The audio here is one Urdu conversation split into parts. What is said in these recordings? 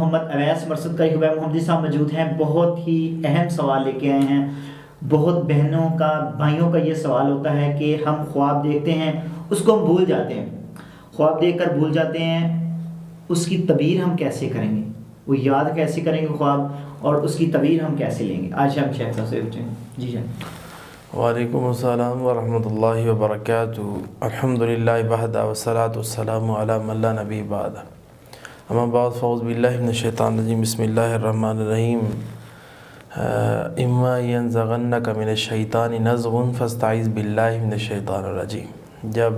محمد اویس مرصد کا حبیب محمدی صاحب موجود ہیں، بہت ہی اہم سوال لے کے آئے ہیں۔ بہت بہنوں کا، بھائیوں کا یہ سوال ہوتا ہے کہ ہم خواب دیکھتے ہیں، اس کو ہم بھول جاتے ہیں، خواب دیکھ کر بھول جاتے ہیں، اس کی تعبیر ہم کیسے کریں گے؟ وہ یاد کیسے کریں گے خواب، اور اس کی تعبیر ہم کیسے لیں گے؟ آج ہم شیخ صاحب سے پوچھیں۔ جی جان۔ وعلیکم السلام ورحمۃ اللہ وبرکاتہ۔ الحمدللہ وحدہ والصلاۃ والسلام علی من لا نبی بعد، اما بعد فاعوذ باللہ من الشیطان الرجیم، بسم اللہ الرحمن الرحیم۔ اما ینزغنک من الشیطان نزغ فاستعذ باللہ من الشیطان الرجیم۔ جب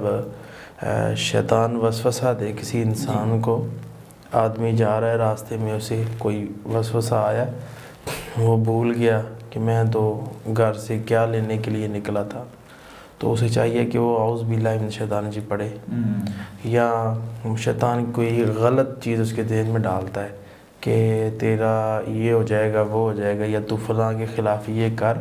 شیطان وسوسہ دے کسی انسان کو، آدمی جا رہا ہے راستے میں، اسے کوئی وسوسہ آیا، وہ بھول گیا کہ میں تو گھر سے کیا لینے کے لیے نکلا تھا، تو اسے چاہیے کہ وہ اعوذ باللہ من الشیطان الرجیم پڑھے۔ یا شیطان کوئی غلط چیز اس کے ذہن میں ڈالتا ہے کہ تیرا یہ ہو جائے گا، وہ ہو جائے گا، یا تو فلاں کے خلاف یہ کر،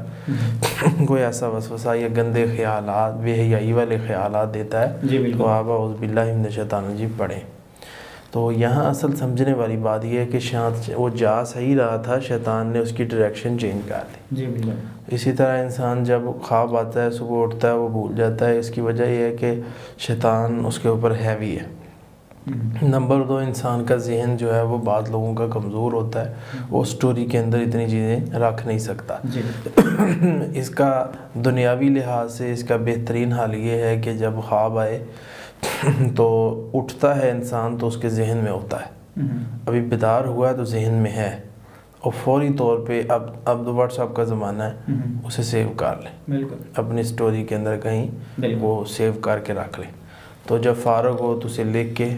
کوئی ایسا وسوسہ یا گندے خیالات، بے حیائی والے خیالات دیتا ہے، تو آپ اعوذ باللہ من الشیطان الرجیم پڑھیں۔ تو یہاں اصل سمجھنے والی بات یہ ہے کہ وہ جا صحیح رہا تھا، شیطان نے اس کی ڈائریکشن چینج کر دی۔ جی بالکل۔ اسی طرح انسان جب خواب آتا ہے، صبح اٹھتا ہے، وہ بھول جاتا ہے، اس کی وجہ یہ ہے کہ شیطان اس کے اوپر ہیوی ہے۔ نمبر 2، انسان کا ذہن جو ہے وہ بعض لوگوں کا کمزور ہوتا ہے، وہ سٹوری کے اندر اتنی چیزیں رکھ نہیں سکتا۔ اس کا دنیاوی لحاظ سے اس کا بہترین حال یہ ہے کہ جب خواب آئے تو اٹھتا ہے انسان تو اس کے ذہن میں ہوتا ہے، ابھی بیدار ہوا ہے تو ذہن میں ہے، اور فوری طور پہ اب واٹس ایپ کا زمانہ ہے، اسے سیو کر لیں، اپنی سٹوری کے اندر کہیں وہ سیو کر کے رکھ لیں، تو جب فارغ ہو تو اسے لکھ کے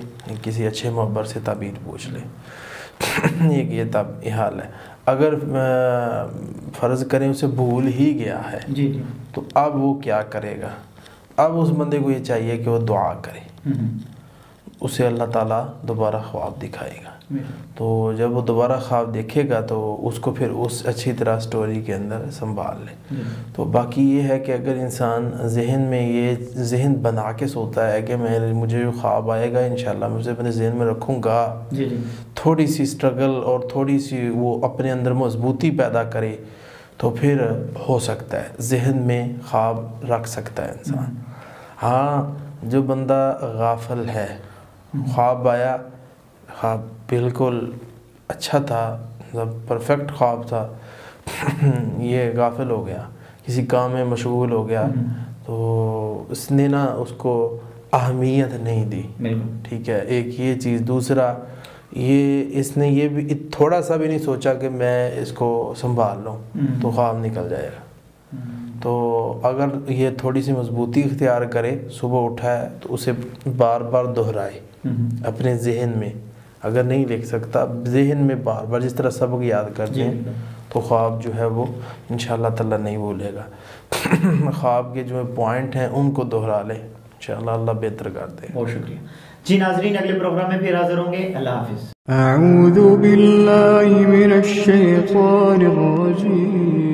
کسی اچھے معبر سے تعبیر پوچھ لیں۔ یہ تب یہ حال ہے۔ اگر فرض کریں اسے بھول ہی گیا ہے تو اب وہ کیا کرے گا؟ اب اس بندے کو یہ چاہیے کہ وہ دعا کرے، اسے اللہ تعالیٰ دوبارہ خواب دکھائے گا، تو جب وہ دوبارہ خواب دیکھے گا تو اس کو پھر اس اچھی طرح سٹوری کے اندر سنبھال لے۔ تو باقی یہ ہے کہ اگر انسان ذہن میں یہ ذہن بنا کے سوتا ہے کہ مجھے جو خواب آئے گا انشاءاللہ میں اسے اپنے ذہن میں رکھوں گا، تھوڑی سی سٹرگل اور تھوڑی سی وہ اپنے اندر مضبوطی پیدا کرے، تو پھر ہو سکتا ہے ذہن میں خواب رکھ سکتا ہے انسان۔ ہاں، جو بندہ غافل ہے، خواب آیا، خواب بالکل اچھا تھا، پرفیکٹ خواب تھا، یہ غافل ہو گیا، کسی کام میں مشغول ہو گیا، تو اس نے نا اس کو اہمیت نہیں دی، ٹھیک ہے، ایک یہ چیز۔ دوسرا اس نے یہ بھی تھوڑا سا بھی نہیں سوچا کہ میں اس کو سنبھال لوں تو خواب نکل جائے گا۔ تو اگر یہ تھوڑی سی مضبوطی اختیار کرے، صبح اٹھا ہے تو اسے بار بار دہرائے اپنے ذہن میں، اگر نہیں لکھ سکتا ذہن میں بار بار، جس طرح سبق یاد کرتے ہیں، تو خواب جو ہے وہ انشاءاللہ تعالیٰ نہیں بھولے گا۔ خواب کے جو پوائنٹ ہیں ان کو دہرا لے، انشاءاللہ اللہ بہتر کر دے۔ بہت شکریہ جی۔ ناظرین، اگلے پروگرام میں پھر حاضر ہوں گے۔ اللہ حافظ۔ اعوذ باللہ من الشیطان الرجیم۔